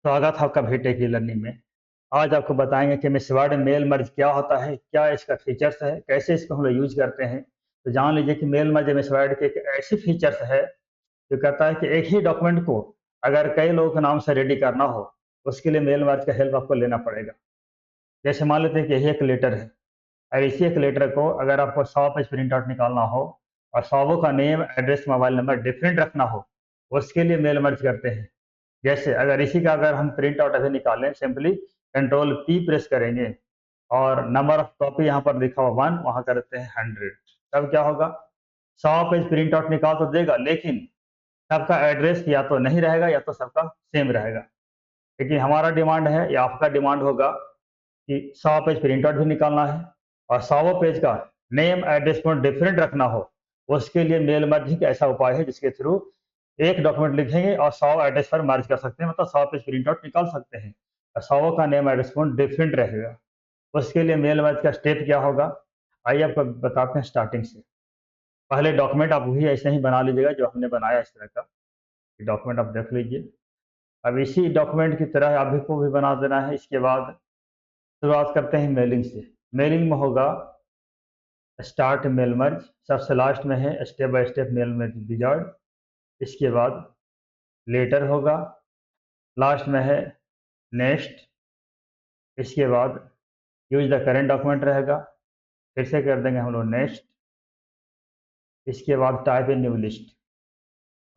स्वागत है आपका भेटे की लर्निंग में। आज आपको बताएंगे कि मिसवर्ड मेल मर्ज क्या होता है, क्या इसका फीचर्स है, कैसे इसको हम लोग यूज करते हैं। तो जान लीजिए कि मेल मर्ज मिसवर्ड के एक ऐसी फीचर्स है जो कहता है कि एक ही डॉक्यूमेंट को अगर कई लोगों के नाम से रेडी करना हो, उसके लिए मेल मर्ज का हेल्प आपको लेना पड़ेगा। जैसे मान लेते हैं कि यही एक लेटर है, और इसी एक लेटर को अगर आपको 100 पेज प्रिंट आउट निकालना हो और 100 का name, address, mobile number different रखना हो, उसके लिए मेल मर्ज करते हैं। जैसे अगर हम प्रिंट आउट अभी निकालें, सिंपली कंट्रोल पी प्रेस करेंगे और नंबर ऑफ कॉपी यहाँ पर लिखा हुआ 1, वहां करते हैं 100। तब क्या होगा, 100 पेज प्रिंट आउट निकाल तो देगा, लेकिन सबका एड्रेस या तो नहीं रहेगा या तो सबका सेम रहेगा। लेकिन हमारा डिमांड है या आपका डिमांड होगा कि 100 पेज प्रिंट आउट भी निकालना है और 100 पेज का नेम, एड्रेस को डिफरेंट रखना हो। उसके लिए मेल मर्ज एक ऐसा उपाय है जिसके थ्रू एक डॉक्यूमेंट लिखेंगे और 100 एड्रेस पर मर्ज कर सकते हैं, मतलब 100 पेज प्रिंट आउट निकाल सकते हैं और 100 का नेम, एड्रेस को डिफरेंट रहेगा। उसके लिए मेल मर्ज का स्टेप क्या होगा, आइए आपको बताते हैं स्टार्टिंग से। पहले डॉक्यूमेंट आप वही ऐसे ही बना लीजिएगा जो हमने बनाया इस तरह का डॉक्यूमेंट, आप देख लीजिए। अब इसी डॉक्यूमेंट की तरह अभी को भी बना देना है। इसके बाद शुरुआत करते हैं मेलिंग से। मेलिंग में होगा स्टार्ट मेल मर्ज, सबसे लास्ट में है step by step mail merge wizard. इसके बाद लेटर होगा, लास्ट में है नेक्स्ट। इसके बाद यूज द करेंट डॉक्यूमेंट रहेगा, फिर से कर देंगे हम लोग नेक्स्ट। इसके बाद टाइप इन न्यू लिस्ट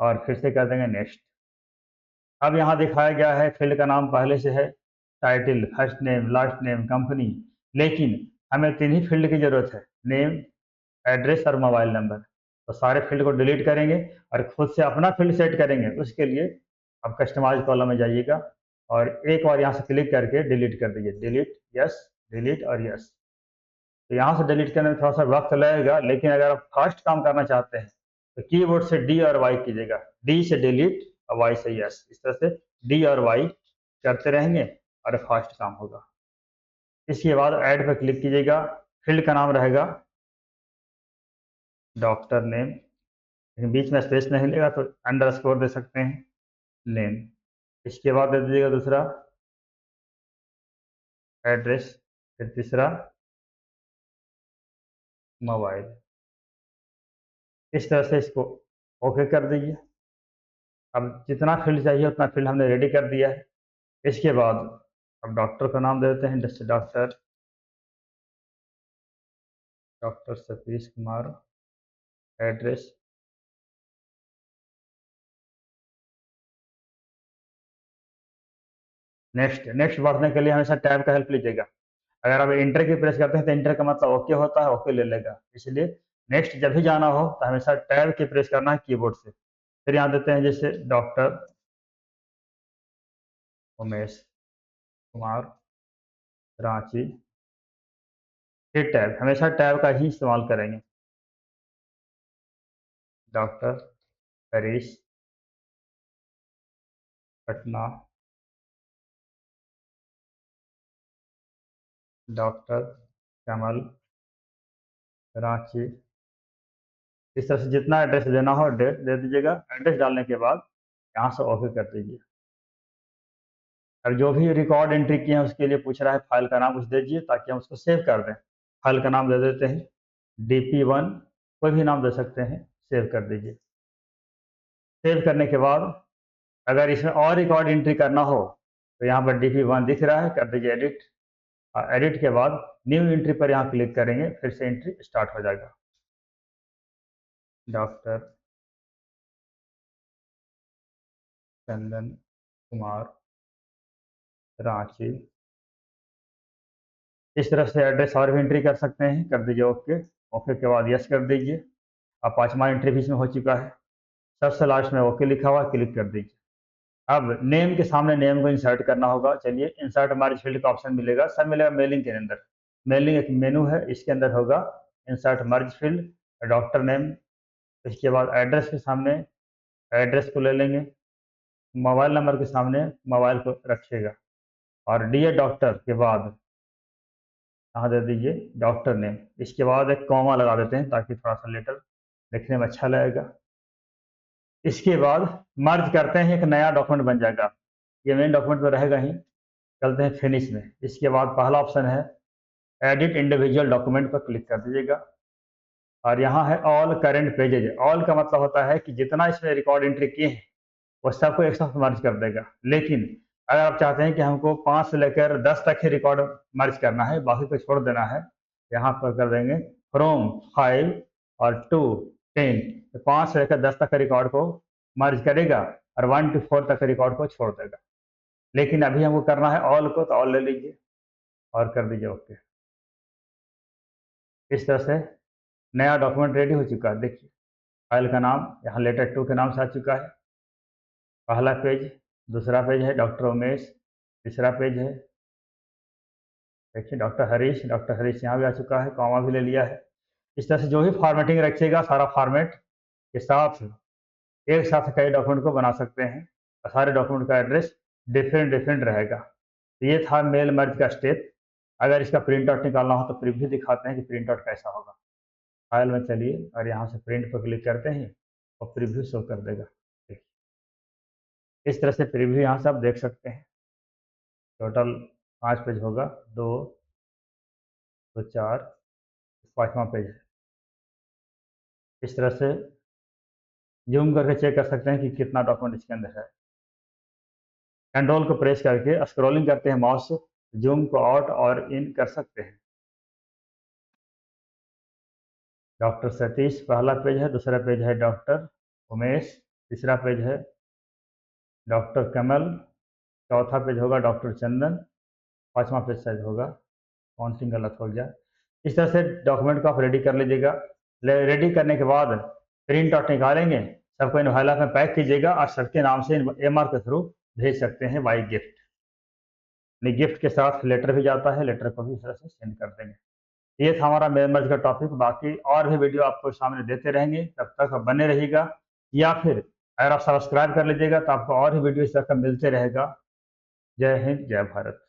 और फिर से कर देंगे नेक्स्ट। अब यहाँ दिखाया गया है फील्ड का नाम पहले से है, title, first name, last name, company. लेकिन हमें तीन ही फील्ड की जरूरत है, नेम, एड्रेस और मोबाइल नंबर। तो सारे फील्ड को डिलीट करेंगे और खुद से अपना फील्ड सेट करेंगे। उसके लिए आप कस्टमाइज कॉलम में जाइएगा और एक बार यहाँ से क्लिक करके डिलीट कर दीजिए, डिलीट, यस, डिलीट और यस। तो यहाँ से डिलीट करने में थोड़ा सा वक्त लगेगा, लेकिन अगर आप फास्ट काम करना चाहते हैं तो कीबोर्ड से डी और वाई कीजिएगा, डी से डिलीट और वाई से यस। इस तरह से डी और वाई करते रहेंगे और फास्ट काम होगा। इसके बाद ऐड पर क्लिक कीजिएगा, फील्ड का नाम रहेगा डॉक्टर नेम, लेकिन बीच में स्पेस नहीं लेगा तो अंडरस्कोर दे सकते हैं, नेम। इसके बाद दे दीजिएगा दूसरा एड्रेस, फिर तीसरा मोबाइल। इस तरह से इसको ओके कर दीजिए। अब जितना फील्ड चाहिए उतना फील्ड हमने रेडी कर दिया है। इसके बाद अब डॉक्टर का नाम दे देते हैं, जैसे doctor, doctor Satish Kumar, address, next. Next बढ़ने के लिए हमेशा टैब का हेल्प लीजिएगा। अगर आप इंटर की प्रेस करते हैं तो इंटर का मतलब ओके होता है, ओके ले लेगा। इसलिए नेक्स्ट जब भी जाना हो तो हमेशा टैब की प्रेस करना है कीबोर्ड से। फिर यहाँ देते हैं जैसे डॉक्टर उमेश कुमार, रांची, फिर टैब, हमेशा टैब का ही इस्तेमाल करेंगे। डॉक्टर हरीश, पटना, डॉक्टर कमल, रांची। इस तरह से जितना एड्रेस देना हो डेट दे दीजिएगा। एड्रेस डालने के बाद यहाँ से ओके कर दीजिए। अब जो भी रिकॉर्ड एंट्री किए हैं उसके लिए पूछ रहा है फाइल का नाम, कुछ दे दीजिए ताकि हम उसको सेव कर दें। फाइल का नाम दे देते हैं DP1, कोई भी नाम दे सकते हैं, सेव कर दीजिए। सेव करने के बाद अगर इसमें और रिकॉर्ड एंट्री करना हो तो यहाँ पर DP1 दिख रहा है, कर दीजिए एडिट। और एडिट के बाद न्यू एंट्री पर यहाँ क्लिक करेंगे, फिर से एंट्री स्टार्ट हो जाएगा। डॉक्टर चंदन कुमार, रांची। इस तरह से एड्रेस और भी एंट्री कर सकते हैं, कर दीजिए ओके। ओके के बाद यस कर दीजिए। अब 5वां एंट्री भी इसमें हो चुका है। सबसे लास्ट में ओके लिखा हुआ, क्लिक कर दीजिए। अब नेम के सामने नेम को इंसर्ट करना होगा। चलिए, इंसर्ट हमारे फील्ड का ऑप्शन मिलेगा, सब मिलेगा मेलिंग के अंदर। मेलिंग एक मेनू है, इसके अंदर होगा इंसर्ट मर्ज फील्ड, डॉक्टर नेम। इसके बाद एड्रेस के सामने एड्रेस को ले लेंगे, मोबाइल नंबर के सामने मोबाइल को रखिएगा और डियर डॉक्टर के बाद यहाँ दे दीजिए डॉक्टर नेम। इसके बाद एक कॉमा लगा देते हैं ताकि थोड़ा सा लेटर देखने में अच्छा लगेगा। इसके बाद मर्ज करते हैं, एक नया डॉक्यूमेंट बन जाएगा। ये मेन डॉक्यूमेंट तो रहेगा ही। चलते हैं फिनिश में। इसके बाद पहला ऑप्शन है एडिट इंडिविजुअल डॉक्यूमेंट पर क्लिक कर दीजिएगा और यहाँ है ऑल करेंट पेजेज। ऑल का मतलब होता है कि जितना इसमें रिकॉर्ड एंट्री किए हैं वो सबको एक साथ मर्ज कर देगा। लेकिन अगर आप चाहते हैं कि हमको 5 से लेकर 10 तक ही रिकॉर्ड मर्ज करना है, बाकी को छोड़ देना है, यहाँ पर कर देंगे फ्रॉम 5 और टू 10। तो 5 से लेकर 10 तक के रिकॉर्ड को मर्ज करेगा और 1 to 4 तक के रिकॉर्ड को छोड़ देगा। लेकिन अभी हमको करना है ऑल को, तो ऑल ले लीजिए और कर दीजिए ओके। इस तरह से नया डॉक्यूमेंट रेडी हो चुका है। देखिए फाइल का नाम यहाँ लेटर 2 के नाम से आ चुका है। पहला पेज, दूसरा पेज है डॉक्टर उमेश, तीसरा पेज है देखिए डॉक्टर हरीश यहाँ भी आ चुका है, कॉमा भी ले लिया है। इस तरह से जो भी फॉर्मेटिंग रखिएगा सारा फॉर्मेट के साथ एक साथ कई डॉक्यूमेंट को बना सकते हैं और सारे डॉक्यूमेंट का एड्रेस डिफरेंट डिफरेंट रहेगा। तो ये था मेल मर्ज का स्टेप। अगर इसका प्रिंट आउट निकालना हो तो प्रीव्यू दिखाते हैं कि प्रिंट आउट कैसा होगा। फाइल में चलिए और यहाँ से प्रिंट पर क्लिक करते हैं और प्रीव्यू शो कर देगा। इस तरह से प्रीव्यू यहाँ से आप देख सकते हैं। टोटल 5 पेज होगा, 2 तो 4, 5वां पेज है। इस तरह से जूम करके चेक कर सकते हैं कि कितना डॉक्यूमेंट इसके अंदर है। कंट्रोल को प्रेस करके स्क्रॉलिंग करते हैं माउस से, जूम को आउट और इन कर सकते हैं। डॉक्टर सतीश पहला पेज है, दूसरा पेज है डॉक्टर उमेश, तीसरा पेज है डॉक्टर कमल, चौथा पेज होगा डॉक्टर चंदन, 5वां पेज शायद होगा, काउंटिंग गलत हो गया। इस तरह से डॉक्यूमेंट को आप रेडी कर लीजिएगा। रेडी करने के बाद प्रिंट आउट निकालेंगे, सबको इन्वेलप में पैक कीजिएगा और सबके नाम से MR के थ्रू भेज सकते हैं बाई गिफ्ट। गिफ्ट के साथ लेटर भी जाता है, लेटर को भी इस तरह से सेंड कर देंगे। ये था हमारा मेल मर्ज का टॉपिक। बाकी और भी वीडियो आपको सामने देते रहेंगे, तब तक आप बने रहिएगा। या फिर अगर आप सब्सक्राइब कर लीजिएगा तो आपको और भी वीडियो इस तरह का मिलते रहेगा। जय हिंद, जय भारत।